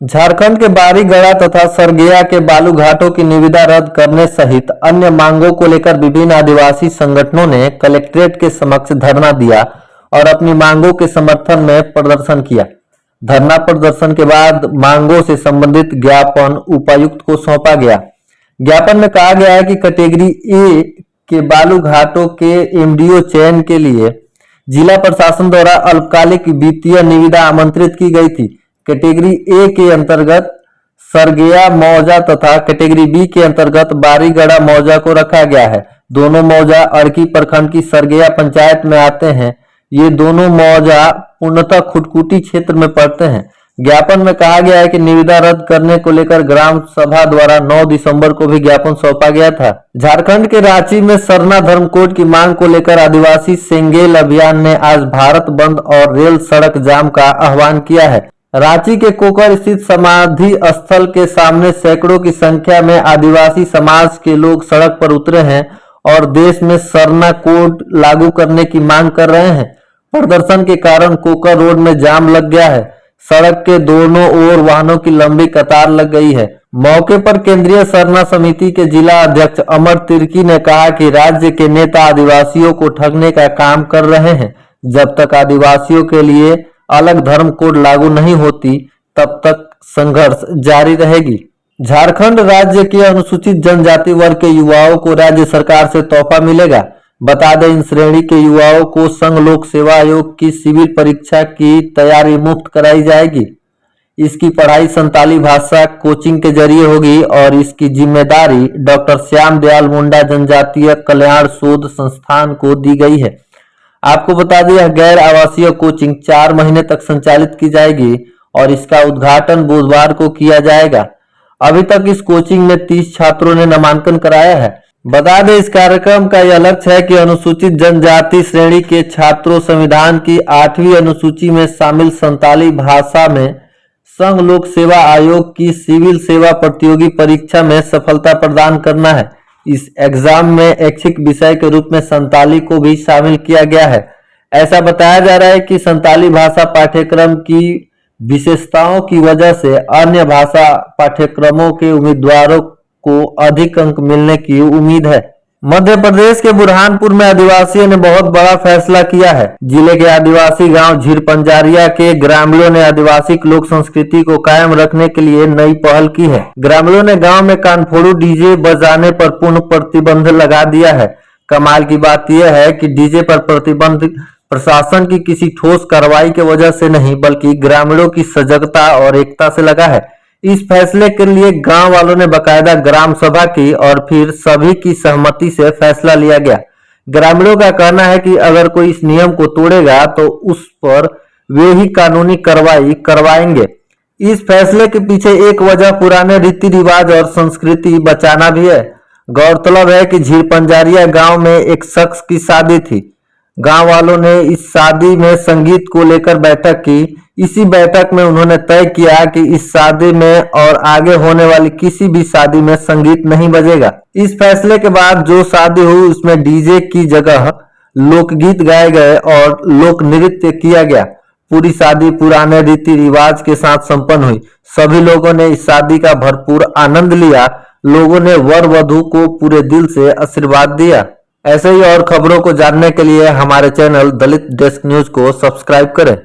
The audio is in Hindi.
झारखंड के बारीगड़ा तथा सरगेया के बालू घाटों की निविदा रद्द करने सहित अन्य मांगों को लेकर विभिन्न आदिवासी संगठनों ने कलेक्ट्रेट के समक्ष धरना दिया और अपनी मांगों के समर्थन में प्रदर्शन किया। धरना प्रदर्शन के बाद मांगों से संबंधित ज्ञापन उपायुक्त को सौंपा गया। ज्ञापन में कहा गया है कि कैटेगरी ए के बालू घाटों के एमडीओ चयन के लिए जिला प्रशासन द्वारा अल्पकालिक वित्तीय निविदा आमंत्रित की गई थी। कैटेगरी ए के अंतर्गत सरगेया मौजा तथा कैटेगरी बी के अंतर्गत बारीगड़ा मौजा को रखा गया है। दोनों मौजा अड़की प्रखंड की सरगेया पंचायत में आते हैं। ये दोनों मौजा पूर्णतः खुटकुटी क्षेत्र में पड़ते हैं। ज्ञापन में कहा गया है कि निविदा रद्द करने को लेकर ग्राम सभा द्वारा 9 दिसंबर को भी ज्ञापन सौंपा गया था। झारखंड के रांची में सरना धर्म कोड की मांग को लेकर आदिवासी सेंगेल अभियान ने आज भारत बंद और रेल सड़क जाम का आह्वान किया है। रांची के कोकर स्थित समाधि स्थल के सामने सैकड़ों की संख्या में आदिवासी समाज के लोग सड़क पर उतरे हैं और देश में सरना कोड लागू करने की मांग कर रहे हैं। प्रदर्शन के कारण कोकर रोड में जाम लग गया है। सड़क के दोनों ओर वाहनों की लंबी कतार लग गई है। मौके पर केंद्रीय सरना समिति के जिला अध्यक्ष अमर तिर्की ने कहा कि राज्य के नेता आदिवासियों को ठगने का काम कर रहे हैं। जब तक आदिवासियों के लिए अलग धर्म कोड लागू नहीं होती तब तक संघर्ष जारी रहेगी। झारखंड राज्य के अनुसूचित जनजाति वर्ग के युवाओं को राज्य सरकार से तोहफा मिलेगा। बता दें, इन श्रेणी के युवाओं को संघ लोक सेवा आयोग की सिविल परीक्षा की तैयारी मुफ्त कराई जाएगी। इसकी पढ़ाई संताली भाषा कोचिंग के जरिए होगी और इसकी जिम्मेदारी डॉक्टर श्याम दयाल मुंडा जनजातीय कल्याण शोध संस्थान को दी गई है। आपको बता दें, यह गैर आवासीय कोचिंग 4 महीने तक संचालित की जाएगी और इसका उद्घाटन बुधवार को किया जाएगा। अभी तक इस कोचिंग में 30 छात्रों ने नामांकन कराया है। बता दें, इस कार्यक्रम का यह लक्ष्य है कि अनुसूचित जनजाति श्रेणी के छात्रों संविधान की 8वीं अनुसूची में शामिल संताली भाषा में संघ लोक सेवा आयोग की सिविल सेवा प्रतियोगी परीक्षा में सफलता प्रदान करना है। इस एग्जाम में ऐच्छिक विषय के रूप में संताली को भी शामिल किया गया है। ऐसा बताया जा रहा है कि संताली भाषा पाठ्यक्रम की विशेषताओं की वजह से अन्य भाषा पाठ्यक्रमों के उम्मीदवारों को अधिक अंक मिलने की उम्मीद है। मध्य प्रदेश के बुरहानपुर में आदिवासियों ने बहुत बड़ा फैसला किया है। जिले के आदिवासी गांव झीरपंजारिया के ग्रामीणों ने आदिवासी लोक संस्कृति को कायम रखने के लिए नई पहल की है। ग्रामीणों ने गांव में कानफोड़ू डीजे बजाने पर पूर्ण प्रतिबंध लगा दिया है। कमाल की बात यह है कि डीजे पर प्रतिबंध प्रशासन की किसी ठोस कार्रवाई की वजह से नहीं, बल्कि ग्रामीणों की सजगता और एकता से लगा है। इस फैसले के लिए गांव वालों ने बकायदा ग्राम सभा की और फिर सभी की सहमति से फैसला लिया गया। ग्रामीणों का कहना है कि अगर कोई इस नियम को तोड़ेगा तो उस पर वे ही कानूनी कार्रवाई करवाएंगे। इस फैसले के पीछे एक वजह पुराने रीति रिवाज और संस्कृति बचाना भी है। गौरतलब है कि झीरपंजारिया गांव में एक शख्स की शादी थी। गांव वालों ने इस शादी में संगीत को लेकर बैठक की। इसी बैठक में उन्होंने तय किया कि इस शादी में और आगे होने वाली किसी भी शादी में संगीत नहीं बजेगा। इस फैसले के बाद जो शादी हुई उसमें डीजे की जगह लोकगीत गाए गए और लोक नृत्य किया गया। पूरी शादी पुराने रीति रिवाज के साथ संपन्न हुई। सभी लोगों ने इस शादी का भरपूर आनंद लिया। लोगों ने वर वधू को पूरे दिल से आशीर्वाद दिया। ऐसे ही और खबरों को जानने के लिए हमारे चैनल दलित डेस्क न्यूज को सब्सक्राइब करें।